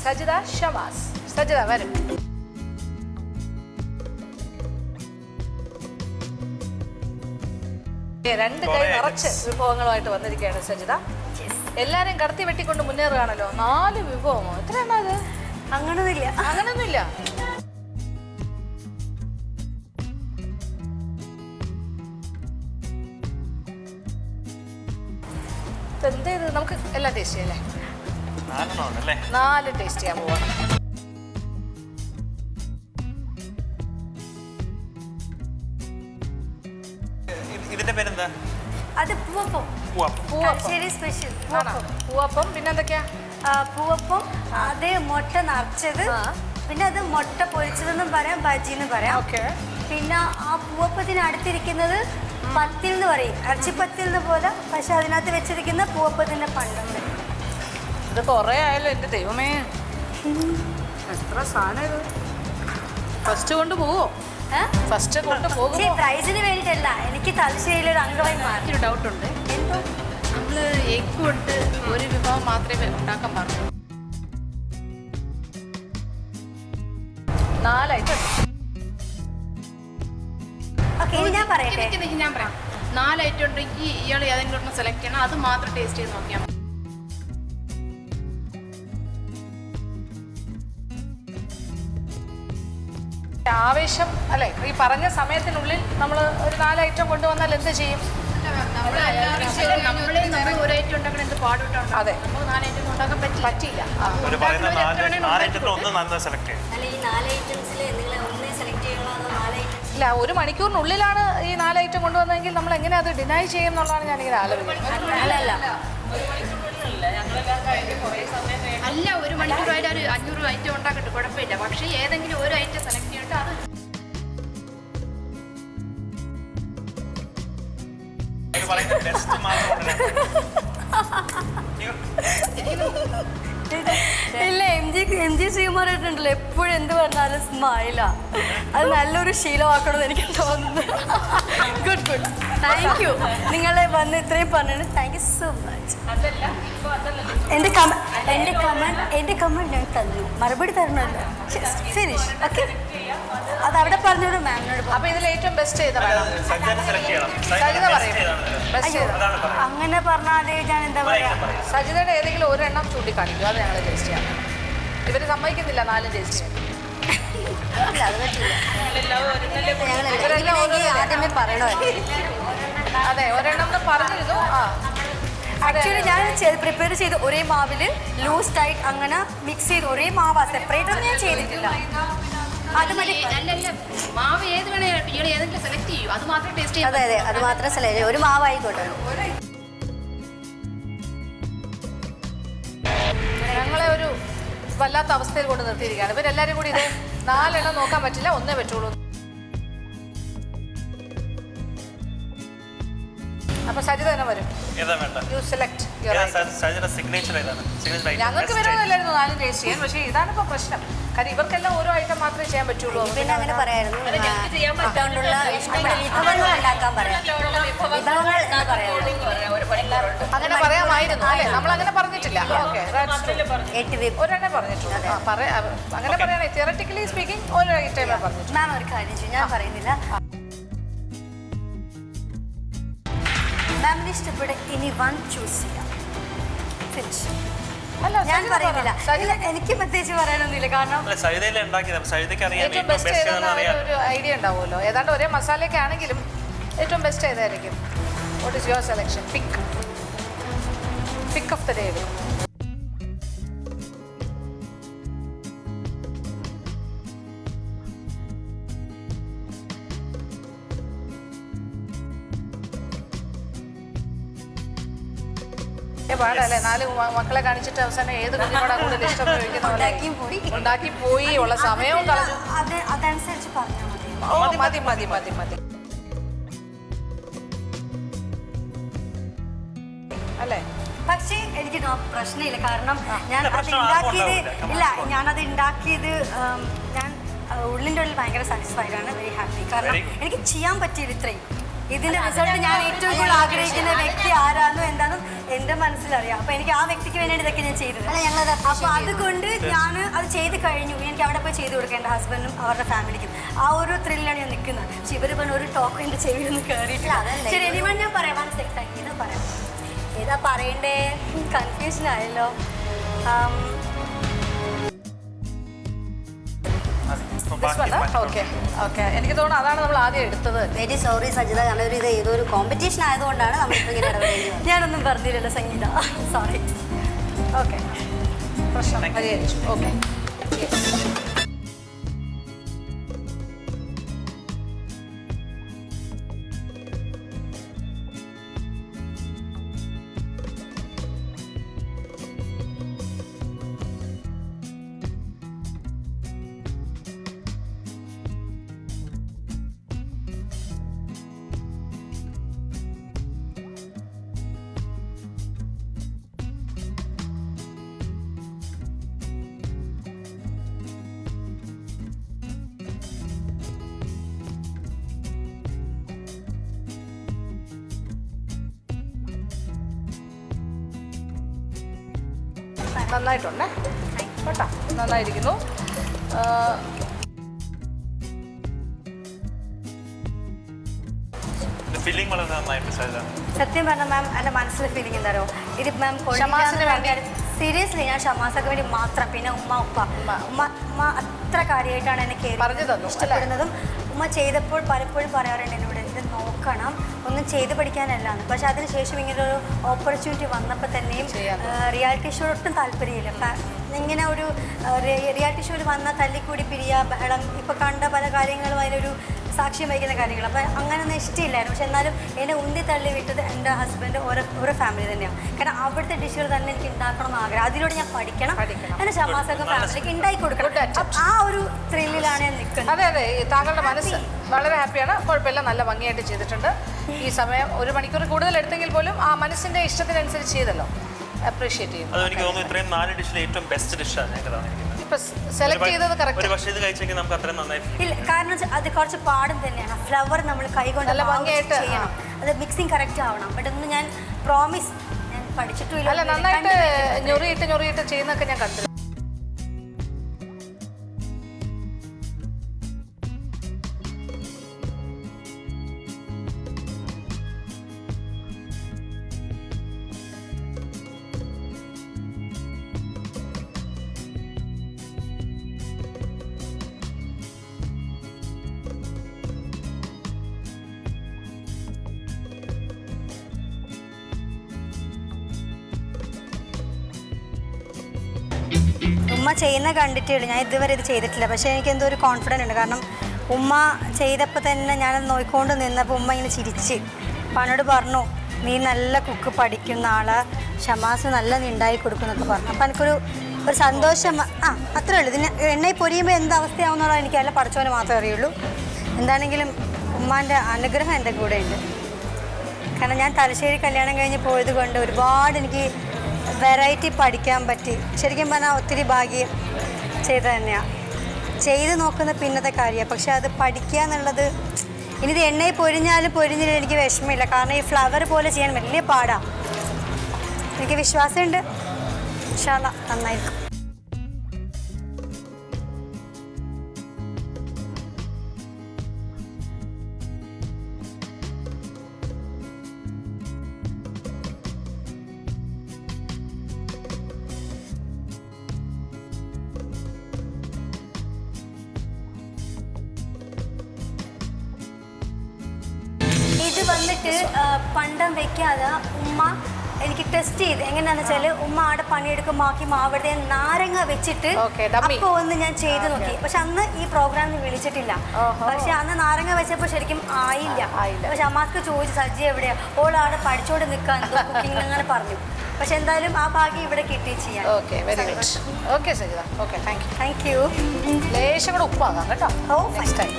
സജിത ഷമാസ്. സജിത വരും. രണ്ട് കൈ നിറച്ച് വിഭവങ്ങളുമായിട്ട് വന്നിരിക്കുകയാണ് സജിത. എല്ലാരും കടത്തി വെട്ടിക്കൊണ്ട് മുന്നേറുകയാണല്ലോ. 4 വിഭവമോ? എത്രയാണോ അത്? അങ്ങനൊന്നുമില്ല. എന്ത് ചെയ്ത് നമുക്ക് എല്ലാം ടേസ്റ്റ് ചെയ്യല്ലേ? 4 ടേസ്റ്റ് ചെയ്യാൻ പോവാണ്. ഇതിന്റെ പേരെന്താ? അത് പൂവപ്പം. സ്പെഷ്യൽ പൂവപ്പം. പിന്നെ എന്തൊക്കെയാ? പൂവപ്പം, അത് മുട്ട നിറച്ചത്, പിന്നെ അത് മുട്ട പൊരിച്ചതെന്നും പറയാം, ബജി എന്ന് പറയാം. പിന്നെ ആ പൂവപ്പത്തിന് അടുത്തിരിക്കുന്നത് പത്തിൽ എന്ന് പറയും, ഇറച്ചിപ്പത്തിൽ എന്ന് പോലെ, പക്ഷെ അതിനകത്ത് വെച്ചിരിക്കുന്ന പൂവപ്പത്തിന്റെ പണ്ടുണ്ട്. ഇത് കൊറേ ആയല്ലോ എന്റെ ദൈവമേ. എത്ര സാധനം ഇത്. ഫസ്റ്റ് കൊണ്ട് പോവോ? ഫസ്റ്റ് കൊണ്ട് പോകും. പ്രൈസിന് വേണ്ടിയിട്ടല്ല, എനിക്ക് തലശ്ശേരിയിലൊരു അംഗമായി മാറി. ഒരു ഡൗട്ടുണ്ട്. എന്തോ നമ്മൾ എഗ് കൊണ്ട് ഒരു വിഭവം മാത്രമേ ഉണ്ടാക്കാൻ പാടുള്ളൂ. 4 ഐറ്റം. ഞാൻ പറയട്ടെ, ഞാൻ പറയാം. 4 ഐറ്റം ഉണ്ടെങ്കിൽ ഇയാൾ ഏതെങ്കിലും ഒന്ന് സെലക്ട് ചെയ്യണം, അത് മാത്രം ടേസ്റ്റ് ചെയ്ത് നോക്കിയാൽ മതി. ആവേശം അല്ലെ? ഈ പറഞ്ഞ സമയത്തിനുള്ളിൽ നമ്മൾ ഒരു 4 ഐറ്റം കൊണ്ടുവന്നാൽ എന്ത് ചെയ്യും? ഒരു ഐറ്റം ഉണ്ടാക്കണം, എന്ത് പാടുണ്ടാവും. അതെ, നമുക്ക് 4 ഐറ്റം ഉണ്ടാക്കാൻ പറ്റില്ല. ഇല്ല, 1 മണിക്കൂറിനുള്ളിലാണ് ഈ 4 ഐറ്റം കൊണ്ടുവന്നെങ്കിൽ നമ്മൾ എങ്ങനെ അത് ഡിനൈ ചെയ്യും എന്നുള്ളതാണ് ഞാനിങ്ങനെ ആലോചിക്കുന്നത്. അല്ല, 1 മണിക്കൂറായിട്ട് ഒരു 500 ഐറ്റം ഉണ്ടാക്കട്ടെ, കുഴപ്പമില്ല. പക്ഷേ ഏതെങ്കിലും ഒരു ഐറ്റം സെലക്ട് ചെയ്തിട്ട് അത് ഇല്ല. എം ജി ശ്രീകുമാറായിട്ടുണ്ടല്ലോ, എപ്പോഴും എന്ത് പറഞ്ഞാലും സ്മൈലാ. അത് നല്ലൊരു ശീലമാക്കണമെന്ന് എനിക്ക് തോന്നുന്നു. ഗുഡ്. Thank you. നിങ്ങളെ വന്ന് ഇത്രയും പറഞ്ഞത് താങ്ക് യു സോ മച്ച്. എൻ്റെ കമന്റ് ഞാൻ തന്നു, മറുപടി തരണമല്ലോ. ഫിനിഷ്. ഓക്കെ, അത് അവിടെ പറഞ്ഞോളൂ മാമിനോട്. അപ്പൊ ഇതിൽ ഏറ്റവും ബെസ്റ്റ് അങ്ങനെ പറഞ്ഞാല് ഞാൻ എന്താ പറയാ, സജിതയുടെ ഏതെങ്കിലും ഒരെണ്ണം ചൂണ്ടിക്കാണിക്കും, അത് ഞങ്ങൾ ടേസ്റ്റ് ചെയ്യാം. ഇവര് സമ്മതിക്കുന്നില്ല 4 ടേസ്റ്റ് ചെയ്യാൻ. ആദ്യമേ പറയണോ? അതെ, ഒരെണ്ണം പറഞ്ഞിരുന്നു. ആക്ച്വലി ഞാൻ പ്രിപ്പയർ ചെയ്ത് ഒരേ മാവില് ലൂസ് ടൈറ്റ് അങ്ങനെ മിക്സ് ചെയ്ത് ഒരേ മാവാ, സെപ്പറേറ്റ് ഒന്നും ഞാൻ ചെയ്തിട്ടില്ല. അത് മതി. മാവ് ഏത് വേണേ ഏതെങ്കിലും സെലക്ട് ചെയ്യൂ, അത് മാത്രം ടേസ്റ്റ് ചെയ്യും. അതെ, അത് മാത്രം സെലക്ട് ചെയ്യും. ഒരു മാവായിക്കോട്ടെ. ഞങ്ങളെ ഒരു വല്ലാത്ത അവസ്ഥയിൽ കൊണ്ട് നിർത്തിയിരിക്കുകയാണ്. ഇവരെല്ലാരും കൂടി ഇത് 4 എണ്ണം നോക്കാൻ പറ്റില്ല, 1 പറ്റുള്ളൂ. അപ്പൊ സജിത തന്നെ വരും. You select. ഞങ്ങൾക്ക് വരുന്നതല്ലായിരുന്നു 4 ടേസ്റ്റ് ചെയ്യാൻ, പക്ഷേ ഇതാണ് ഇപ്പൊ പ്രശ്നം. കാരണം ഇവർക്കെല്ലാം ഓരോ ഐറ്റം മാത്രമേ ചെയ്യാൻ പറ്റുള്ളൂ. പിന്നെ അങ്ങനെ പറയായിരുന്നു, ഇഷ്ടമുള്ള വിഭവങ്ങൾ ഉണ്ടാക്കാൻ പറയാം. അങ്ങനെ പറയാമായിരുന്നു അല്ലേ? നമ്മൾ അങ്ങനെ പറഞ്ഞിട്ടില്ല. ഓക്കെ, ഒരെണ്ണേ പറഞ്ഞിട്ടുള്ളൂ. അങ്ങനെ പറയുകയാണെങ്കിൽ തിയററ്റിക്കലി സ്പീക്കിംഗ് ഒരു ഐറ്റമേ പറഞ്ഞിട്ടുള്ളൂ. മാം ഒരു കാര്യം ചെയ്യും, ഞാൻ പറയുന്നില്ല. മാമിന് ഇഷ്ടപ്പെട്ട് ഇനി 1 ചൂസ് ചെയ്യാം. ഫിനിഷ്. അല്ല, ഞാൻ പറയുന്നില്ല. എനിക്ക് പ്രത്യേകിച്ച് പറയാനൊന്നുമില്ല, കാരണം ഏറ്റവും ബെസ്റ്റ് ഏതെന്ന് ഒരു ഐഡിയ ഉണ്ടാവുമല്ലോ. ഏതാണ്ട് ഒരേ മസാലയൊക്കെ ആണെങ്കിലും ഏറ്റവും ബെസ്റ്റ് ഏതായിരിക്കും? What is your selection? Pick of the day. പാടല്ലേ 4 മക്കളെ കാണിച്ചിട്ട് അവസാനം ഏത് കുഞ്ഞിനോടാ കൂടുതൽ ഇഷ്ടം ഉണ്ടാക്കി പോയി ഉള്ള സമയവും കളഞ്ഞു. അതനുസരിച്ച് പറഞ്ഞാൽ മതി. അല്ലേ? പക്ഷേ എനിക്ക് പ്രശ്നമില്ല, കാരണം ഞാനത് ഉണ്ടാക്കിയത് ഞാൻ ഉള്ളിൻ്റെ ഉള്ളിൽ ഭയങ്കര സാറ്റിസ്ഫൈഡ് ആണ്, വെരി ഹാപ്പി. കാരണം എനിക്ക് ചെയ്യാൻ പറ്റിയത് ഇത്രയും ഇതിന്റെ റിസൾട്ട് ഞാൻ ഏറ്റവും കൂടുതൽ ആഗ്രഹിക്കുന്ന വ്യക്തി ആരാണെന്നും എന്താണെന്നും എന്റെ മനസ്സിലറിയാം. അപ്പൊ എനിക്ക് ആ വ്യക്തിക്ക് വേണ്ടിയിട്ട് ഇതൊക്കെ ഞാൻ ചെയ്തത്. അപ്പൊ അതുകൊണ്ട് ഞാൻ അത് ചെയ്ത് കഴിഞ്ഞു. എനിക്ക് അവിടെ പോയി ചെയ്ത് കൊടുക്കാം എൻ്റെ ഹസ്ബൻഡും അവരുടെ ഫാമിലിക്കും. ആ ഒരു ത്രില്ലാണ് ഞാൻ നിൽക്കുന്നത്. പക്ഷെ ഇവർ പറഞ്ഞ ഒരു ടോക്ക് എൻ്റെ ചെവിയിലൊന്നും കയറിയിട്ടില്ല. ശരി, ഇനിമ ഞാൻ പറയാം. വൺ സെക്കൻഡ് ഇത് പറയാം. ഏതാ പറയണ്ടേ? കൺഫ്യൂഷൻ ആയല്ലോ. എനിക്ക് തോന്നുന്നു അതാണ് നമ്മൾ ആദ്യം എടുത്തത്. വെരി സോറി സജിത, കാരണം ഇത് ഏതൊരു കോമ്പറ്റീഷൻ ആയതുകൊണ്ടാണ് നമ്മളിപ്പോൾ ഇങ്ങനെ ഇടപെടേണ്ടത്. ഞാനൊന്നും പറഞ്ഞില്ലല്ലോ സംഗീത, സോറി. ഓക്കെ, പ്രശ്നം പരിഹരിച്ചു. ഓക്കെ, നന്നായിട്ടുണ്ടേ കേട്ടോ, നന്നായിരിക്കുന്നു. ഫീലിംഗ് വളരെ നന്നായിട്ട് സത്യം പറഞ്ഞാൽ മാം എൻ്റെ മനസ്സിലെ ഫീലിംഗ് എന്താ പറയുക, ഇത് മാം സീരിയസ്ലി ഞാൻ ഷമാസക്ക് വേണ്ടി മാത്രം. പിന്നെ ഉമ്മ അത്ര കാര്യമായിട്ടാണ് എന്നെ ഇഷ്ടപ്പെടുന്നതും. ഉമ്മ ചെയ്തപ്പോൾ പലപ്പോഴും പറയാറുണ്ട് എന്നോട്, ഇത് നോക്കണം, ഒന്നും ചെയ്ത് പഠിക്കാനല്ലാന്ന്. പക്ഷെ അതിനുശേഷം ഇങ്ങനൊരു ഓപ്പർച്യൂണിറ്റി വന്നപ്പോൾ തന്നെയും റിയാലിറ്റി ഷോ ഒട്ടും താല്പര്യമില്ല. ഇങ്ങനെ ഒരു റിയാലിറ്റി ഷോയിൽ വന്ന തല്ലിക്കൂടി പിരിയുക, ബഹളം, ഇപ്പോൾ കണ്ട പല കാര്യങ്ങളും അതിലൊരു സാക്ഷ്യം വഹിക്കുന്ന കാര്യങ്ങൾ. അപ്പം അങ്ങനെയൊന്നും ഇഷ്ടമില്ലായിരുന്നു. പക്ഷെ എന്നാലും എന്നെ ഉന്തി തള്ളി വിട്ടത് എൻ്റെ ഹസ്ബൻഡ് ഓരോ ഫാമിലി തന്നെയാണ്. കാരണം അവിടുത്തെ ഡിഷുകൾ തന്നെ എനിക്ക് ഉണ്ടാക്കണം എന്ന് ആഗ്രഹം. അതിലൂടെ ഞാൻ പഠിക്കണം, എൻ്റെ ഷമാസൊക്കെ ഫാമിലിക്ക് ഉണ്ടാക്കി കൊടുക്കണം. ആ ഒരു ത്രില്ലിലാണ് ഞാൻ നിൽക്കുന്നത്. അതെ അതെ, താങ്കളുടെ മനസ്സ് വളരെ ഹാപ്പിയാണ്. കുഴപ്പമില്ല, നല്ല ഭംഗിയായിട്ട് ചെയ്തിട്ടുണ്ട്. ഈ സമയം 1 മണിക്കൂർ കൂടുതൽ എടുത്തെങ്കിൽ പോലും ആ മനസ്സിൻ്റെ ഇഷ്ടത്തിനനുസരിച്ച് ചെയ്തല്ലോ, അപ്രീഷിയേറ്റ് ചെയ്യും. അത് എനിക്ക് തോന്നുന്നു ഇത്രയും 4 ഡിഷിൽ ഏറ്റവും ബെസ്റ്റ് ഡിഷാണ് ഞങ്ങൾക്ക് തന്നിരിക്കുന്നത്. സെലക്ട് ചെയ്തത് കറക്റ്റ്. പക്ഷേ ഇത് കഴിച്ചെങ്കിൽ നമുക്ക് അത്രയും നന്നായി ഇല്ല, കാരണം അത് കുറച്ച് പാടും തന്നെയാണ്. ഫ്ലവർ നമ്മൾ കൈകൊണ്ട് നല്ല ഭംഗിയായിട്ട് ചെയ്യണം, അത് മിക്സിങ് കറക്റ്റ് ആവണം. ബട്ട് ഒന്നും ഞാൻ പ്രോമിസ്, ഞാൻ പഠിച്ചിട്ടില്ല. അല്ല, നന്നായിട്ട് ഞൊറിയിട്ട് ചെയ്യുന്നൊക്കെ ഞാൻ കണ്ടു. ഉമ്മ ചെയ്യുന്ന കണ്ടിട്ടുള്ളൂ, ഞാൻ ഇതുവരെ ഇത് ചെയ്തിട്ടില്ല. പക്ഷേ എനിക്ക് എന്തോ ഒരു കോൺഫിഡൻസ് ഉണ്ട്. കാരണം ഉമ്മ ചെയ്തപ്പോൾ തന്നെ ഞാനത് നോക്കിക്കൊണ്ട് നിന്നപ്പോൾ ഉമ്മ ഇങ്ങനെ ചിരിച്ച് പണോട് പറഞ്ഞു, നീ നല്ല കുക്ക് പഠിക്കുന്ന ആള്, ഷമാസ് നല്ല നീ ഉണ്ടാക്കി കൊടുക്കുന്നൊക്കെ പറഞ്ഞു. അപ്പോൾ എനിക്കൊരു സന്തോഷം. അത്രേ ഉള്ളൂ. ഇതിന് എണ്ണയിൽ പൊരിയുമ്പോൾ എന്തവസ്ഥയാവുന്നുള്ളത് എനിക്ക് നല്ല പഠിച്ചവന് മാത്രമേ അറിയുള്ളൂ. എന്താണെങ്കിലും ഉമ്മാൻ്റെ അനുഗ്രഹം എൻ്റെ കൂടെ ഉണ്ട്. കാരണം ഞാൻ തലശ്ശേരി കല്യാണം കഴിഞ്ഞ് പോയത് കൊണ്ട് ഒരുപാട് എനിക്ക് വെറൈറ്റി പഠിക്കാൻ പറ്റി. ശരിക്കും പറഞ്ഞാൽ ഒത്തിരി ഭാഗ്യം ചെയ്ത് തന്നെയാണ്. ചെയ്ത് നോക്കുന്ന പിന്നത്തെ കാര്യമാണ്. പക്ഷെ അത് പഠിക്കുക എന്നുള്ളത്, ഇനിത് എണ്ണയിൽ പൊരിഞ്ഞില്ല എനിക്ക് വിഷമമില്ല. കാരണം ഈ ഫ്ലവർ പോലെ ചെയ്യാൻ വലിയ പാടാണ്. എനിക്ക് വിശ്വാസമുണ്ട്, ഇൻഷാ അല്ലാ നന്നായിരിക്കും. ഇത് വന്നിട്ട് പണ്ടം വെക്കാതെ ഉമ്മ എനിക്ക് ടെസ്റ്റ് ചെയ്ത് എങ്ങനെയാണെന്ന് വെച്ചാൽ, ഉമ്മ ആടെ പണിയെടുക്കും ബാക്കി മാവിടെ നാരങ്ങ വെച്ചിട്ട് അപ്പോൾ ഒന്ന് ഞാൻ ചെയ്ത് നോക്കി. പക്ഷെ അന്ന് ഈ പ്രോഗ്രാമിന് വിളിച്ചിട്ടില്ല. പക്ഷെ അന്ന് നാരങ്ങ വെച്ചപ്പോൾ ശരിക്കും ആയില്ല. പക്ഷെ അമ്മക്ക് ചോദിച്ചു സജ്ജി എവിടെയാ, ഓളാടെ പഠിച്ചോണ്ട് നിൽക്കാൻ കുക്കിംഗ് അങ്ങനെ പറഞ്ഞു. പക്ഷെ എന്തായാലും ആ ഭാഗ്യം ഇവിടെ കിട്ടി ചെയ്യാൻ. Okay, very good. Okay Sajitha, okay, thank you. Thank you. ലേശം കൂടെ ഉപ്പാകാം കേട്ടോ. ഓ, ഫസ്റ്റ് ടൈം.